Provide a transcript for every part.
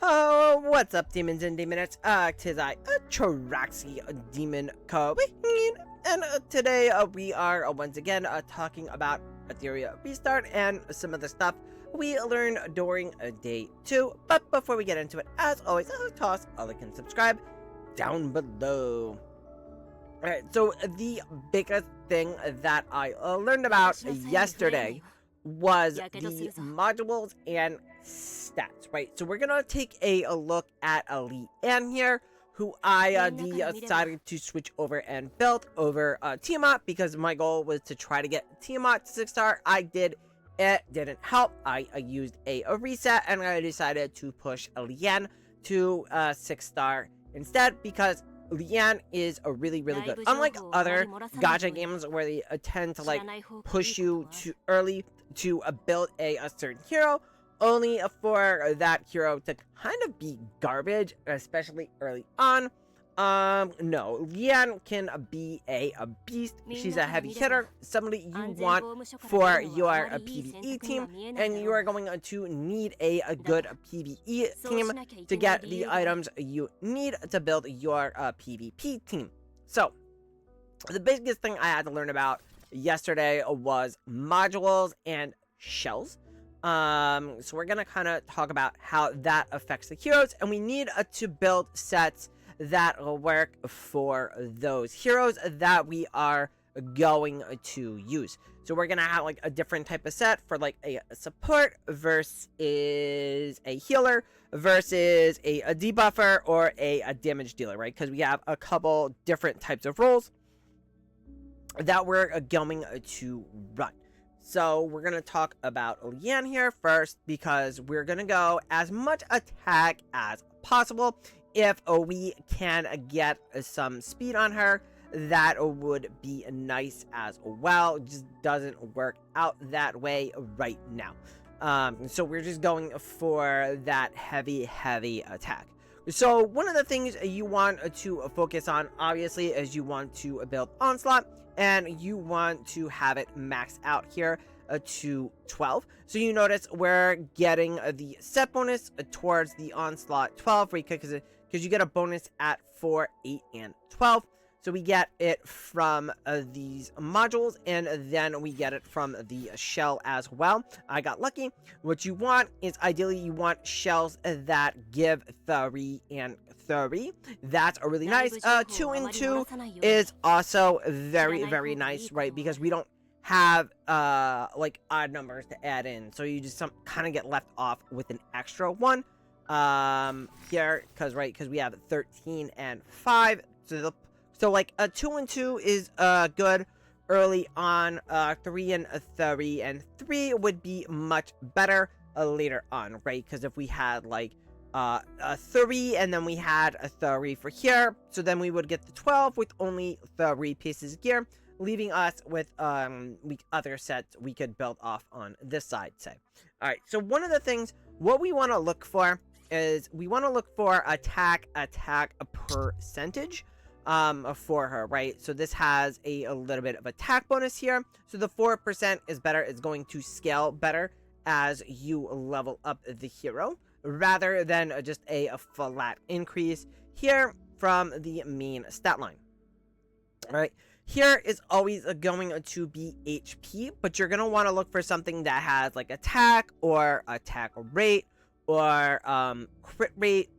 Oh, what's up, demons and demonettes? Tis I, Traxy Demon Queen, and today we are once again talking about Etehria Restart and some of the stuff we learned during day 2. But before we get into it, as always, toss a like and subscribe down below. Alright, so the biggest thing that I learned about yesterday was the modules and stats, right? So we're gonna take a look at Leanne here, who I decided to switch over and build over Tiamat, because my goal was to try to get Tiamat to 6-star. I did. It didn't help. I used a reset, and I decided to push Leanne to 6-star instead, because Leanne is a really good. Unlike other gacha games where they tend to like push you too early to build a certain hero, only for that hero to kind of be garbage, especially early on. No, Leanne can be a beast. She's a heavy hitter, somebody you want for your PvE team, and you are going to need a good PvE team to get the items you need to build your PvP team. So, the biggest thing I had to learn about yesterday was modules and shells. So we're gonna kind of talk about how that affects the heroes, and we need to build sets that will work for those heroes that we are going to use. So we're gonna have like a different type of set for like a support versus a healer versus a debuffer or a damage dealer, right? Because we have a couple different types of roles that we're going to run. So we're going to talk about Leanne here first, because we're going to go as much attack as possible. If we can get some speed on her, that would be nice as well. It just doesn't work out that way right now. So we're just going for that heavy attack. So one of the things you want to focus on, obviously, is you want to build Onslaught, and you want to have it maxed out here to 12. So you notice we're getting the set bonus towards the Onslaught 12, right? Because you get a bonus at 4, 8, and 12. So we get it from these modules, and then we get it from the shell as well. I got lucky. What you want is, ideally, you want shells that give 3 and 3. That's a really nice. 2 and 2 is also very nice, right? Because we don't have like odd numbers to add in, so you just kind of get left off with an extra one here, because we have 13 and 5. So like a 2 and 2 is good early on. 3 and 3, and 3 would be much better later on, right? Because if we had like a 3 and then we had a 3 for here, so then we would get the 12 with only 3 pieces of gear, leaving us with other sets we could build off on this side, say. All right, so one of the things what we want to look for is we want to look for attack percentage for her, right? So this has a little bit of attack bonus here. So the 4% is better. It's going to scale better as you level up the hero, rather than just a flat increase here from the main stat line. All right. Here is always going to be HP, but you're going to want to look for something that has like attack or attack rate or crit rate,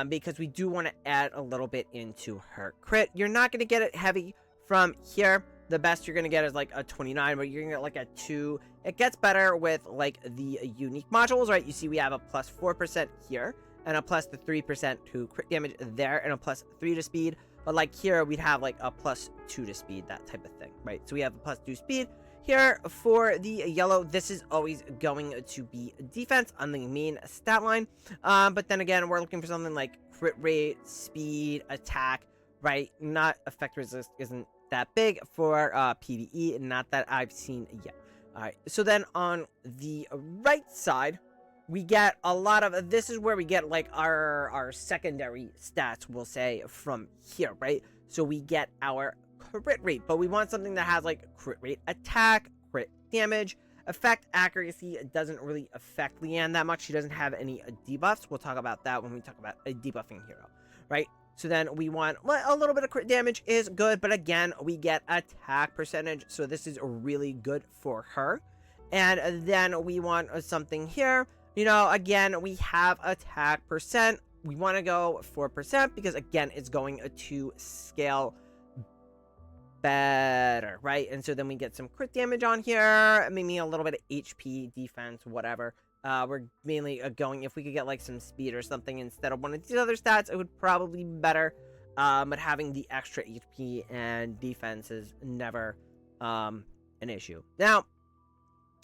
because we do want to add a little bit into her crit. You're not going to get it heavy from here. The best you're going to get is like a 29, but you're going to get like a 2. It gets better with like the unique modules, right? You see we have a plus 4% here, and a plus the 3% to crit damage there, and a plus 3 to speed. But like here, we'd have like a plus 2 to speed, that type of thing, right? So we have a plus 2 speed. Here, for the yellow, this is always going to be defense on the main stat line. But then again, we're looking for something like crit rate, speed, attack, right? Not effect resist isn't that big for PvE, not that I've seen yet. All right, so then on the right side, we get a lot of, this is where we get like our secondary stats, we'll say, from here, right? So we get our crit rate, but we want something that has like crit rate attack, crit damage, Effect accuracy doesn't really affect Leanne that much. She doesn't have any debuffs. We'll talk about that when we talk about a debuffing hero, right? So then we want, well, a little bit of crit damage is good, but again, we get attack percentage, so this is really good for her. And then we want something here. You know, again, we have attack percent. We want to go 4% because, again, it's going to scale better, right? And so then we get some crit damage on here, maybe a little bit of HP, defense, whatever. We're mainly going, if we could get like some speed or something instead of one of these other stats, it would probably be better. But having the extra HP and defense is never an issue. Now,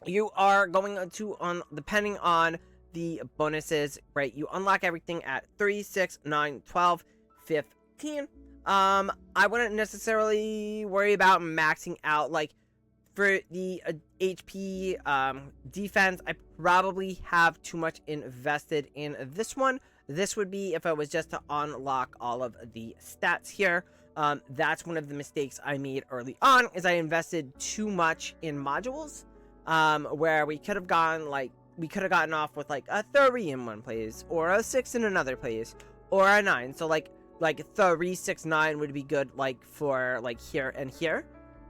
you are going to, depending on the bonuses, right, you unlock everything at 3, 6, 9, 12, 15. I wouldn't necessarily worry about maxing out, like, for the HP defense. I probably have too much invested in this one. This would be if I was just to unlock all of the stats here. That's one of the mistakes I made early on, is I invested too much in modules, where we could have gotten off with like a 3 in one place, or a 6 in another place, or a 9. So like 3, 6, 9 would be good, like for like here and here.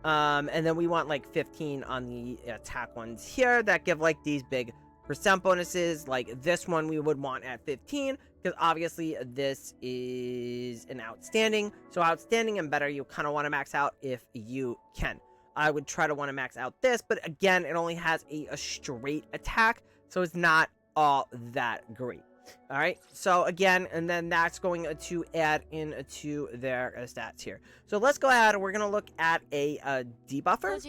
And then we want like 15 on the attack ones here that give like these big percent bonuses. Like this one we would want at 15, because obviously this is an outstanding. So outstanding and better, you kind of want to max out if you can. I would try to want to max out this, but again, it only has a straight attack, so it's not all that great. All right, so again, and then that's going to add into their stats here. So let's go ahead, we're going to look at a debuffer,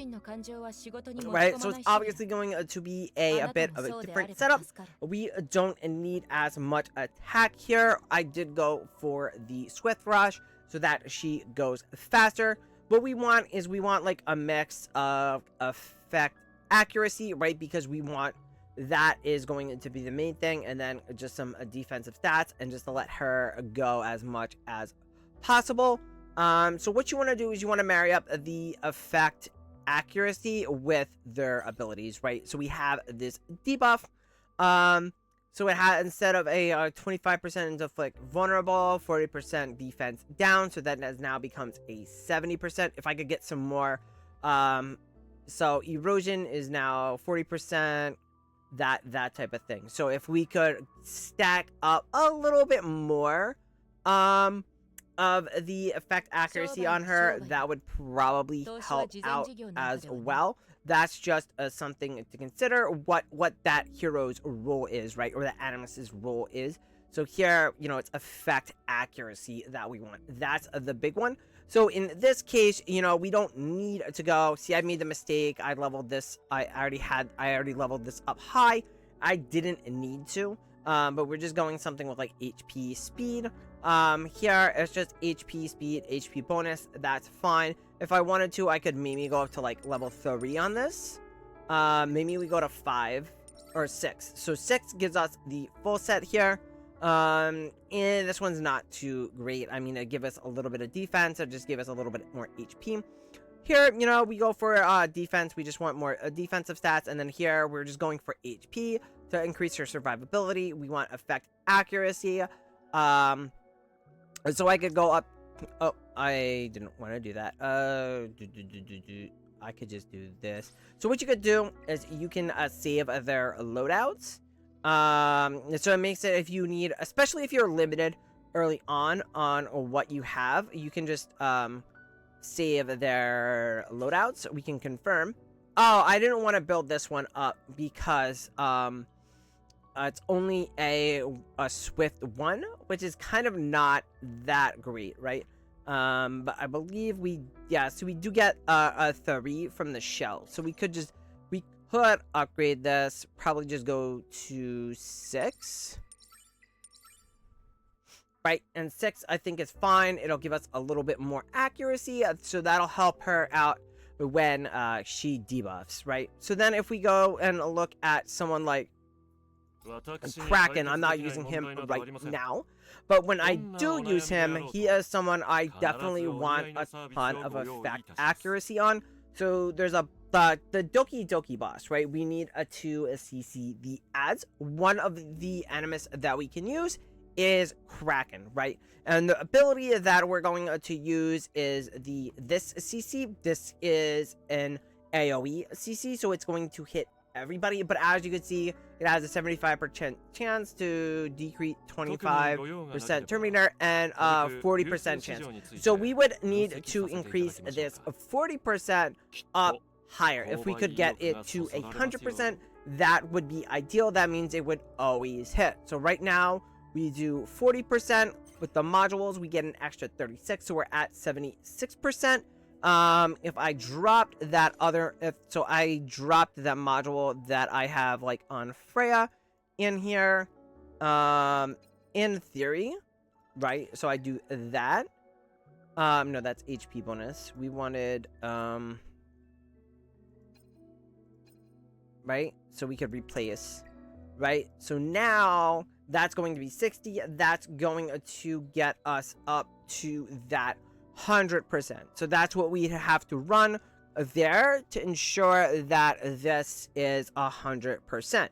right? So it's obviously going to be a bit of a different setup. We don't need as much attack here. I did go for the Swift Rush so that she goes faster. What we want is like a mix of effect accuracy, right? Because we want, that is going to be the main thing, and then just some defensive stats, and just to let her go as much as possible. So what you want to do is you want to marry up the effect accuracy with their abilities, right? So we have this debuff. So it had, instead of a 25% inflict vulnerable, 40% defense down, so that now becomes a 70%. If I could get some more, so erosion is now 40%, that type of thing. So if we could stack up a little bit more of the effect accuracy on her, that would probably help out as well. That's just something to consider, what that hero's role is, right? Or the Animus's role is. So here, you know, it's effect accuracy that we want. That's the big one. So in this case, you know, we don't need to go, see, I made the mistake. I leveled this. I already leveled this up high. I didn't need to. But we're just going something with like HP speed. Here it's just HP speed, HP bonus. That's fine. If I wanted to, I could maybe go up to like level 3 on this. Maybe we go to 5 or 6. So 6 gives us the full set here. And this one's not too great. I mean, it give us a little bit of defense, or just give us a little bit more HP. Here, you know, we go for defense. We just want more defensive stats. And then here, we're just going for HP to increase her survivability. We want effect accuracy. So I could go up. Oh, I didn't want to do that. I could just do this. So what you could do is you can save their loadouts. So it makes it, if you need, especially if you're limited early on what you have, you can just save their loadouts. We can confirm. Oh, I didn't want to build this one up because it's only a Swift 1, which is kind of not that great, right? But I believe so we do get a 3 from the shell, so we could upgrade this, probably just go to 6, right? And 6 I think is fine. It'll give us a little bit more accuracy, so that'll help her out when she debuffs, right? So then if we go and look at someone like Kraken, I'm not using him right now, but when I do use him, he is someone I definitely want a ton of effect accuracy on. So there's the Doki Doki boss, right? We need to CC the ads. One of the animus that we can use is Kraken, right? And the ability that we're going to use is this CC. This is an AoE CC, so it's going to hit everybody. But as you can see, it has a 75% chance to decrease 25% turn meter and 40% chance. So we would need to increase this 40% up higher. If we could get it to 100%, that would be ideal. That means it would always hit. So right now we do 40%. With the modules we get an extra 36, so we're at 76%. If I dropped that I dropped that module that I have like on Freya in here, in theory, right? So I do that. No, that's HP bonus. We wanted right? So we could replace, right? So now that's going to be 60. That's going to get us up to that 100%. So that's what we have to run there to ensure that this is 100%.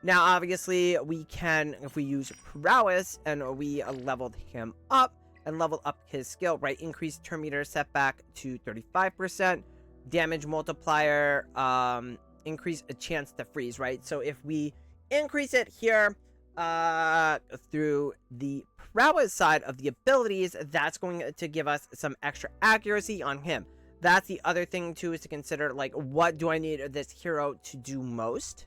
Now, obviously, we can, if we use prowess and we leveled him up and leveled up his skill, right? Increase turn meter setback to 35%. Damage multiplier, increase a chance to freeze, right? So if we increase it here through the prowess side of the abilities, that's going to give us some extra accuracy on him. That's the other thing too, is to consider, like, what do I need this hero to do most?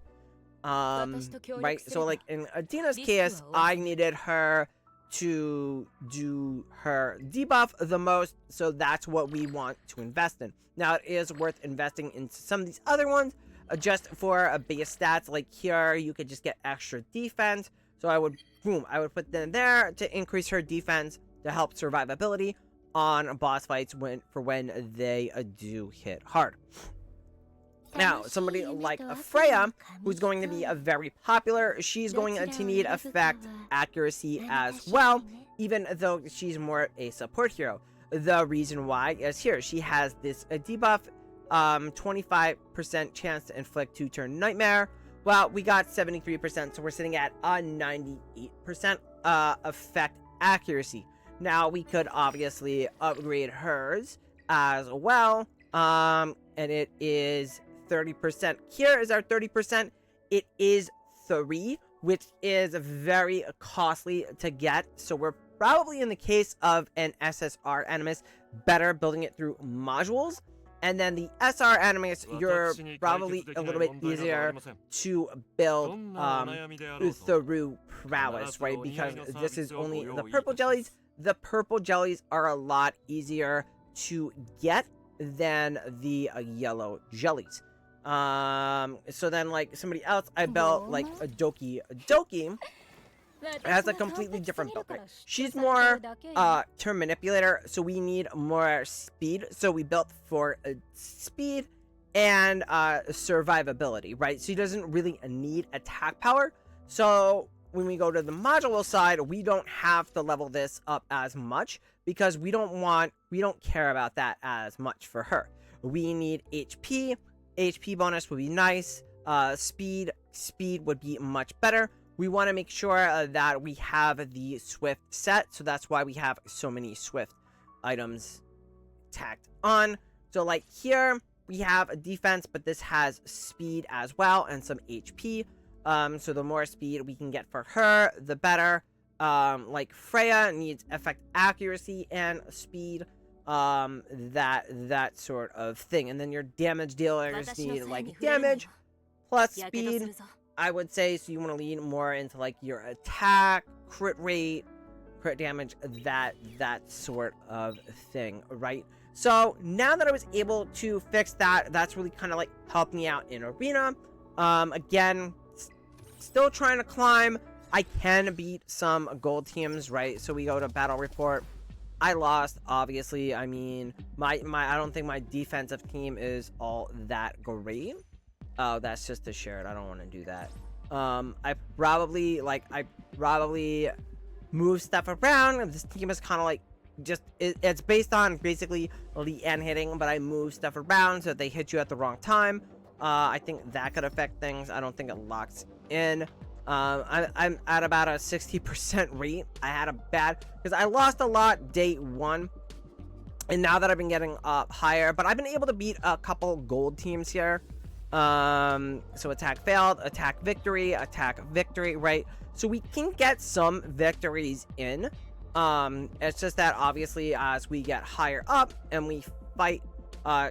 Right? So like in Adina's case, I needed her to do her debuff the most, so that's what we want to invest in. Now it is worth investing into some of these other ones just for base stats. Like here you could just get extra defense, so I would put them there to increase her defense to help survivability on boss fights when they do hit hard. Now, somebody like Freya, who's going to be a very popular, she's going to need effect accuracy as well, even though she's more a support hero. The reason why is here. She has this debuff, 25% chance to inflict 2-turn nightmare. Well, we got 73%, so we're sitting at a 98% effect accuracy. Now, we could obviously upgrade hers as well, and it is 30%. Here is our 30%. It is 3, which is very costly to get, so we're probably, in the case of an SSR animus, better building it through modules. And then the SR animus, you're probably a little bit easier to build through prowess, right? Because this is only the purple jellies. The purple jellies are a lot easier to get than the yellow jellies. So then, like, somebody else, I built like a Doki. Doki has a completely different build, right? She's more turn manipulator, so we need more speed. So we built for speed and survivability, right? So she doesn't really need attack power. So when we go to the module side, we don't have to level this up as much because we don't care about that as much for her. We need HP. HP bonus would be nice. Speed would be much better. We want to make sure that we have the Swift set, so that's why we have so many Swift items tacked on. So like here, we have a defense, but this has speed as well and some HP. So the more speed we can get for her, the better. Like Freya needs effect accuracy and speed, that sort of thing. And then your damage dealers need like damage plus speed, I would say. So you want to lean more into like your attack, crit rate, crit damage, that sort of thing, right? So now that I was able to fix that, that's really kind of like helped me out in arena. Again, still trying to climb. I can beat some gold teams, right? So we go to battle report. I lost, obviously. I mean, I don't think my defensive team is all that great. Oh, that's just a shared. I don't want to do that. I probably move stuff around. This team is kind of like it's based on basically the end hitting, but I move stuff around so that they hit you at the wrong time. I think that could affect things. I don't think it locks in. I'm at about a 60% rate. I had a bad, because I lost a lot day one, and now that I've been getting up higher, but I've been able to beat a couple gold teams here. So attack failed, attack victory, right? So we can get some victories in. It's just that obviously as we get higher up and we fight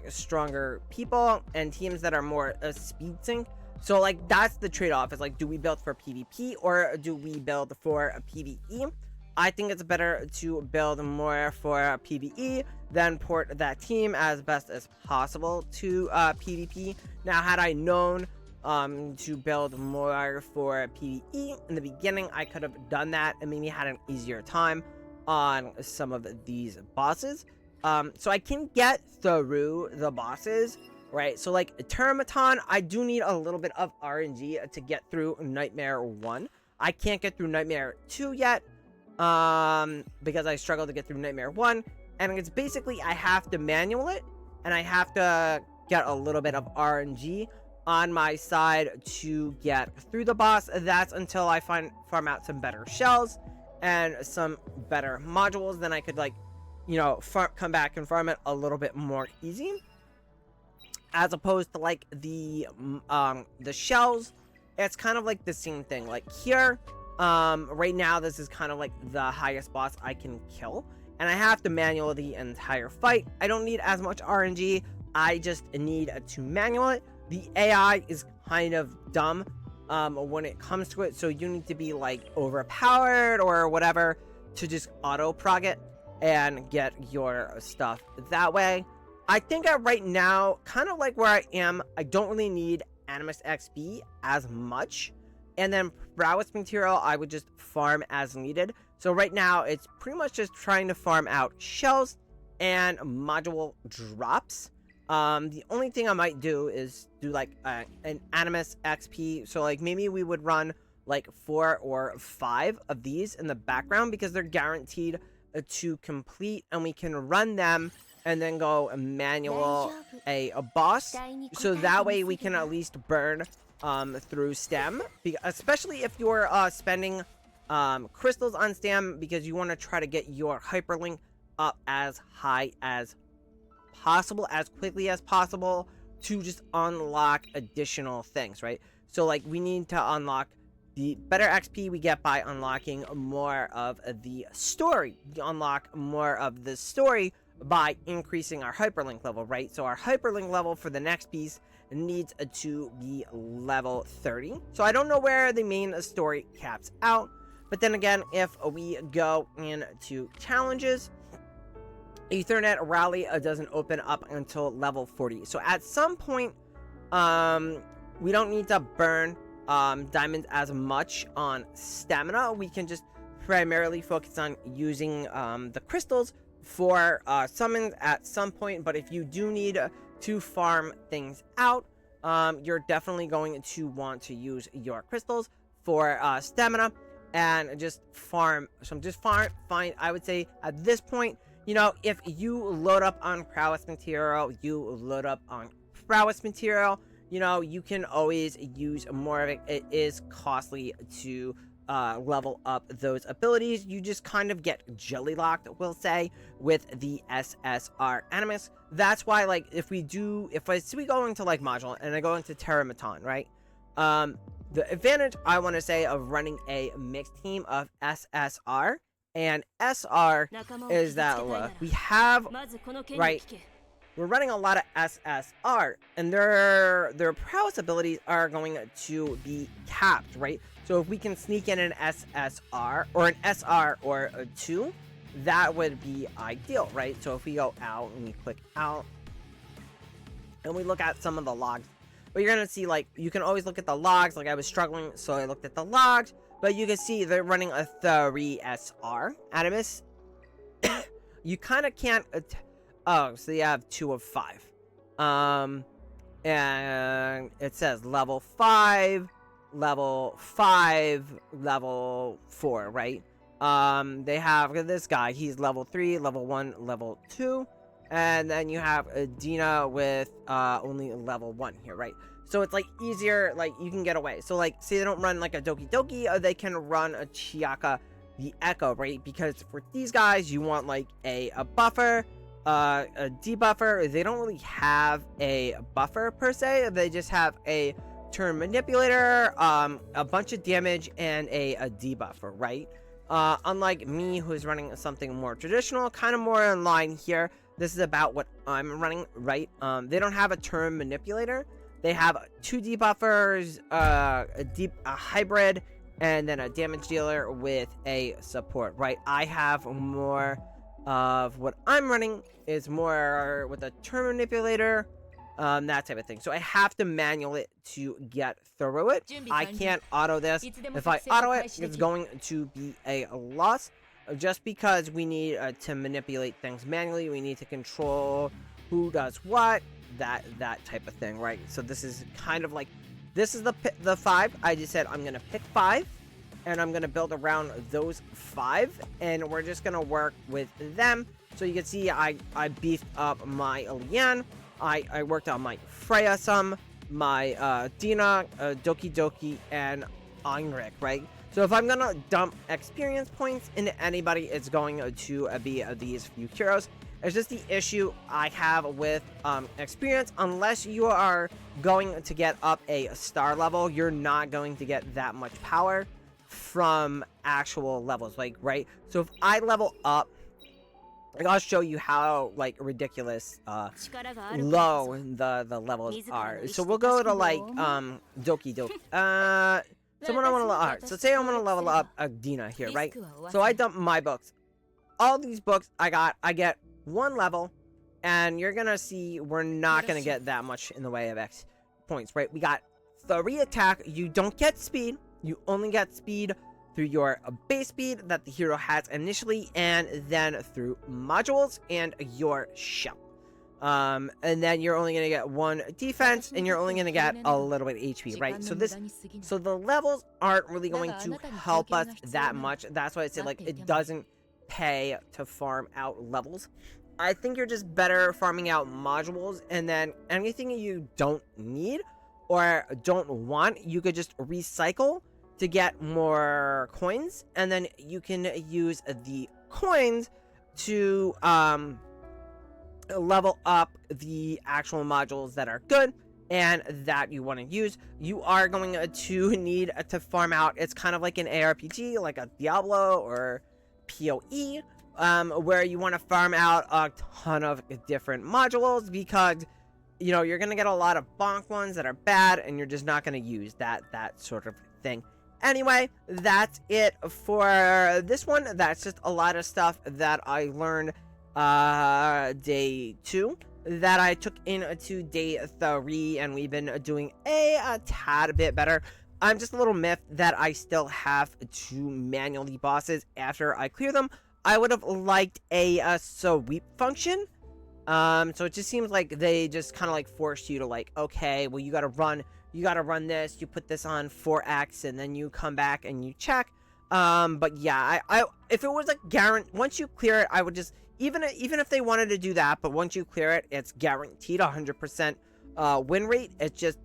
stronger people and teams that are more speed sync, so like that's the trade-off, is like, do we build for PvP or do we build for a PvE? I think it's better to build more for PvE than port that team as best as possible to PvP. Now, had I known to build more for PvE in the beginning, I could have done that and maybe had an easier time on some of these bosses. So I can get through the bosses, right? So like Termaton, I do need a little bit of RNG to get through Nightmare 1. I can't get through Nightmare 2 yet, because I struggle to get through Nightmare 1, and it's basically I have to manual it, and I have to get a little bit of RNG on my side to get through the boss. That's until I farm out some better shells and some better modules, then I could, like, you know, come back and farm it a little bit more easy, as opposed to like the shells. It's kind of like the same thing. Like here, right now, this is kind of like the highest boss I can kill, and I have to manual the entire fight. I don't need as much RNG. I just need to manual it. The AI is kind of dumb when it comes to it, so you need to be like overpowered or whatever to just auto prog it and get your stuff that way. I think right now, kind of like where I am, I don't really need Animus XP as much. And then prowess material, I would just farm as needed. So right now, it's pretty much just trying to farm out shells and module drops. The only thing I might do is do like an Animus XP. So like maybe we would run like 4 or 5 of these in the background, because they're guaranteed to complete, and we can run them and then go manual a boss, so that way we can at least burn through stem, especially if you're spending crystals on stem, because you want to try to get your hyperlink up as high as possible, as quickly as possible, to just unlock additional things, right? So like we need to unlock the better XP we get by unlocking more of the story. We unlock more of the story by increasing our hyperlink level, right? So our hyperlink level for the next piece needs to be level 30. So I don't know where the main story caps out, but then again, if we go into challenges, Ethernet Rally doesn't open up until level 40. So at some point, we don't need to burn diamonds as much on stamina. We can just primarily focus on using the crystals for summons at some point. But if you do need to farm things out, you're definitely going to want to use your crystals for stamina and just farm. So just find, I would say at this point, you know, if you load up on prowess material, you know, you can always use more of it. It is costly to level up those abilities. You just kind of get jelly locked, we'll say, with the SSR Animus. That's why, like, if we go into like module and I go into Termaton, right? The advantage, I want to say, of running a mixed team of SSR and SR is that we have, right, we're running a lot of SSR, and their prowess abilities are going to be capped, right? So if we can sneak in an SSR or an SR or a 2, that would be ideal, right? So if we go out and we click out and we look at some of the logs, but you're gonna see, like, you can always look at the logs. Like, I was struggling, so I looked at the logs, but you can see they're running a 3SR Animus. You kind of can't oh, so you have 2 of 5. And it says level 5, level 5, level 4, right? They have this guy. He's level 3, level 1, level 2. And then you have Dina with only level 1 here, right? So it's like easier, like you can get away. So like, say they don't run like a Doki Doki, they can run a Chiaka the Echo, right? Because for these guys, you want like a buffer, a debuffer. They don't really have a buffer per se. They just have a turn manipulator, a bunch of damage, and a debuffer, right? Unlike me, who's running something more traditional, kind of more in line here. This is about what I'm running, right? They don't have a turn manipulator. They have 2 debuffers, a hybrid, and then a damage dealer with a support, right? I have more of what I'm running is more with a turn manipulator, that type of thing. So I have to manual it to get through it. I can't auto this. If I auto it, it's going to be a loss. Just because we need to manipulate things manually, we need to control who does what, that type of thing, right? So this is kind of like, this is the 5. I just said I'm gonna pick 5, and I'm gonna build around those 5, and we're just gonna work with them. So you can see I beefed up my Lian, I worked on my Freya some, my Dina, Doki Doki, and Einrik, right? So if I'm gonna dump experience points into anybody, it's going to be these few heroes. It's just the issue I have with experience. Unless you are going to get up a star level, you're not going to get that much power from actual levels, like, right? So if I level up, I'll show you how like ridiculous low the levels are. So we'll go to like Doki Doki. Someone I want to alright, so say I want to level up Dina here, right? So I dump my books. All these books I get 1 level, and you're gonna see we're not gonna get that much in the way of X points, right? We got 3 attack. You don't get speed. You only get speed through your base speed that the hero has initially, and then through modules and your shell. And then you're only gonna get 1 defense, and you're only gonna get a little bit HP, right? So the levels aren't really going to help us that much. That's why I said like it doesn't pay to farm out levels. I think you're just better farming out modules, and then anything you don't need or don't want, you could just recycle to get more coins, and then you can use the coins to level up the actual modules that are good and that you want to use. You are going to need to farm out. It's kind of like an ARPG, like a Diablo or PoE, where you want to farm out a ton of different modules, because you know you're gonna get a lot of bonk ones that are bad, and you're just not gonna use that sort of thing. Anyway, that's it for this one. That's just a lot of stuff that I learned day 2 that I took into day 3, and we've been doing a tad bit better. I'm just a little miffed that I still have to manually bosses after I clear them. I would have liked a sweep function. So it just seems like they just kind of like force you to like, okay, well you gotta run this, you put this on 4x, and then you come back and you check. But yeah, I if it was like once you clear it, I would just, even if they wanted to do that, but once you clear it, it's guaranteed 100% win rate. It just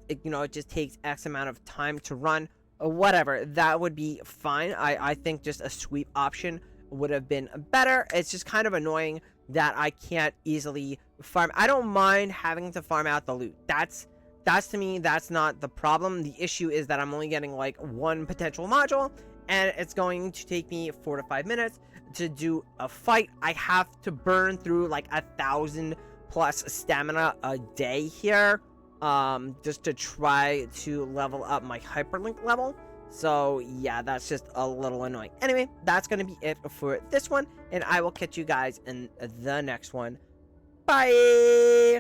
takes X amount of time to run, or whatever. That would be fine. I think just a sweep option would have been better. It's just kind of annoying that I can't easily farm. I don't mind having to farm out the loot. That's to me, that's not the problem. The issue is that I'm only getting like 1 potential module, and it's going to take me 4 to 5 minutes to do a fight. I have to burn through like 1,000 plus stamina a day here, just to try to level up my hyperlink level. So yeah, that's just a little annoying. Anyway, that's gonna be it for this one, and I will catch you guys in the next one. Bye.